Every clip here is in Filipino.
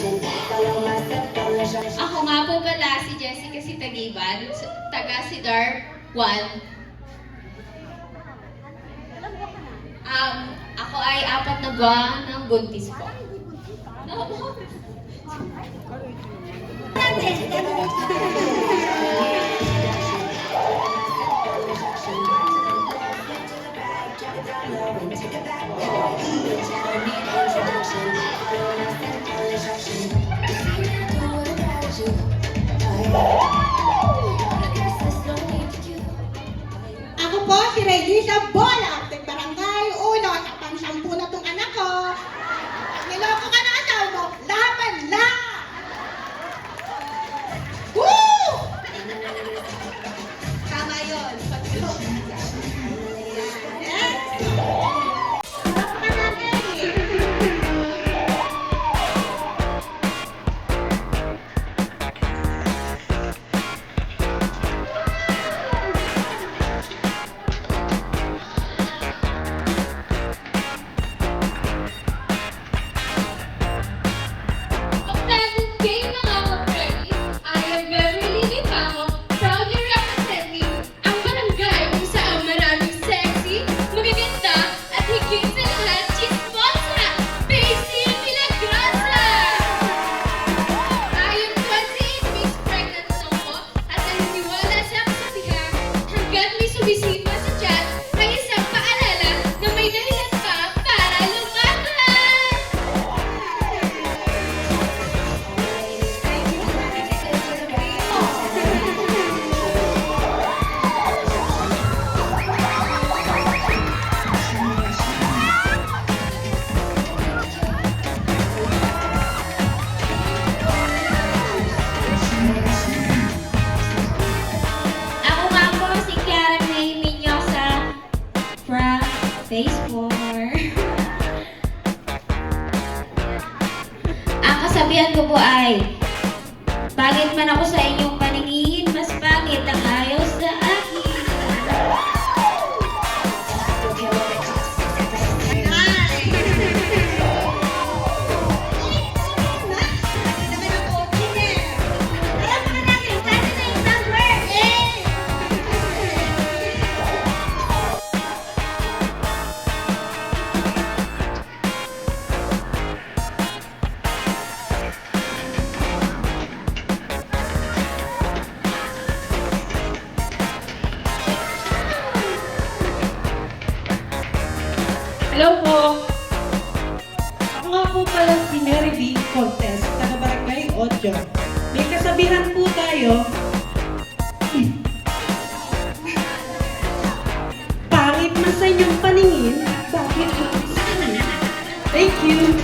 Ako nga po pala si Jessica Sitagiban, taga Sidar 1. Ako ay 4 na buwan ng buntis po. Ako po si Regina Bola, ng Barangay Uno, at pang-10 na tong anak ko. Niloko ka na asawa mo, laban lang! Woo! Tama yun. Bisita sa chat ay isang paalala na may dahilan ka para lumaban! Ako nga po si Kiara May Minyosa from Phase 4. Ang kasabihan ko po ay, pangit man ako sa inyong paningin, mas pangit ang ayos sa akin. Hello po! Ako nga po pala si Mary B. Cortez, taga Barangay 8. May kasabihan po tayo, pangit man sa inyong paningin, bakit hindi sa akin? Thank you!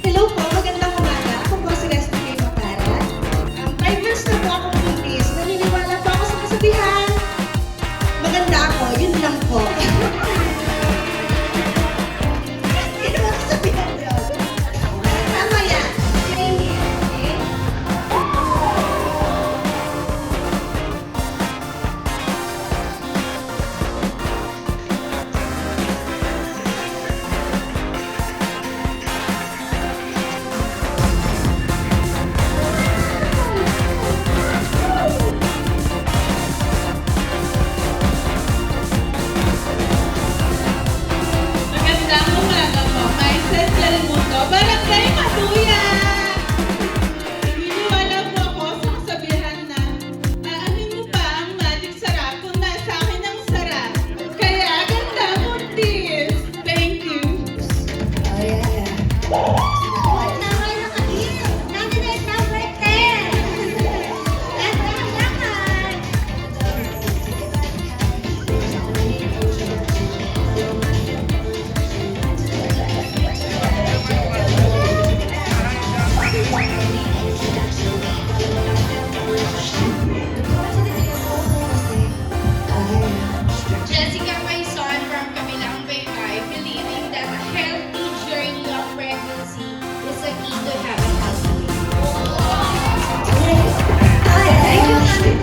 Hello po, magandang umaga. Ako po si Leslie May Mapara. 5 months na po akong buntis. Naniniwala po ako sa kasabihan. Maganda ako, yun lang po. Hindi naman kasabihan yun. Tama yan. Jessica Maison from Kamilang Baybay, believing that a healthy journey of pregnancy is a key to have a healthy baby. Thank you, Ate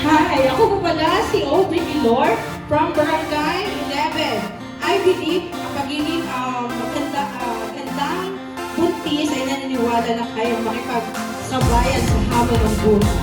Hi, ako po pala si Aubrey Milor from Barangay 11. I believe ang pagiging magandang buntis ay naniniwala na kayong makipagsabayan sa hamon ng buhay.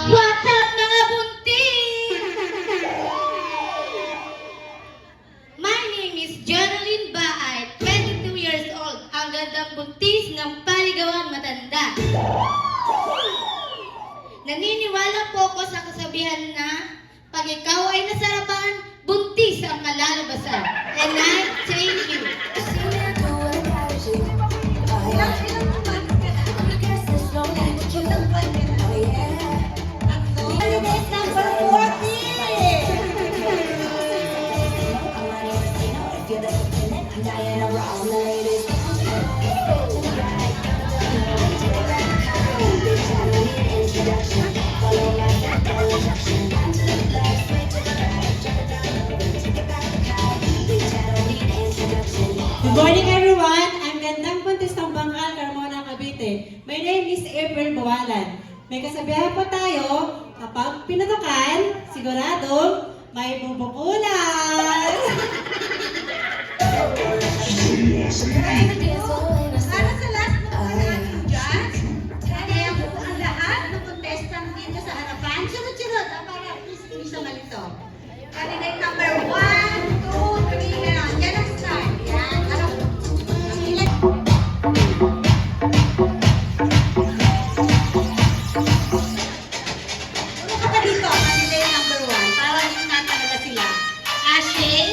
What's up mga buntis? My name is Jonalyn Baay, 22 years old. Ang gandang buntis ng paligawan matanda. Naniniwala po ako sa kasabihan na pag ikaw ay nasarapan, buntis ang kalalabasan. And I thank you. Holidays number 40! Good morning everyone! I'm Gandang Buntis ng Bangkal, Carmona, Cavite. My name is April Buwalan. May kasabihan po tayo, kapag pinatukan, sigurado may bubukulan. Para sa last na po natin dyan, kaya po ang lahat ng contestant dito sa harapan. Sunod-sunod, para isa malito. Candidate number 1, 2, 3, gano'n. Yan ang start. Yan. Ano? Ano ka ba dito? Candidate number 1. Para hindi natin talaga sila. Ashley,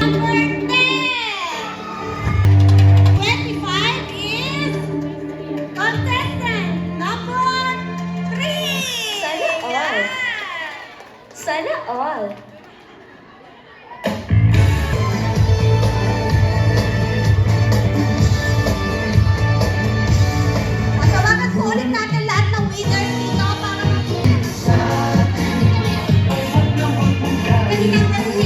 Number 10. 25 is contestant number 3. Sana all. Sana all. Patawagan po ulit natin lahat ng winners dito para Dali lang, dali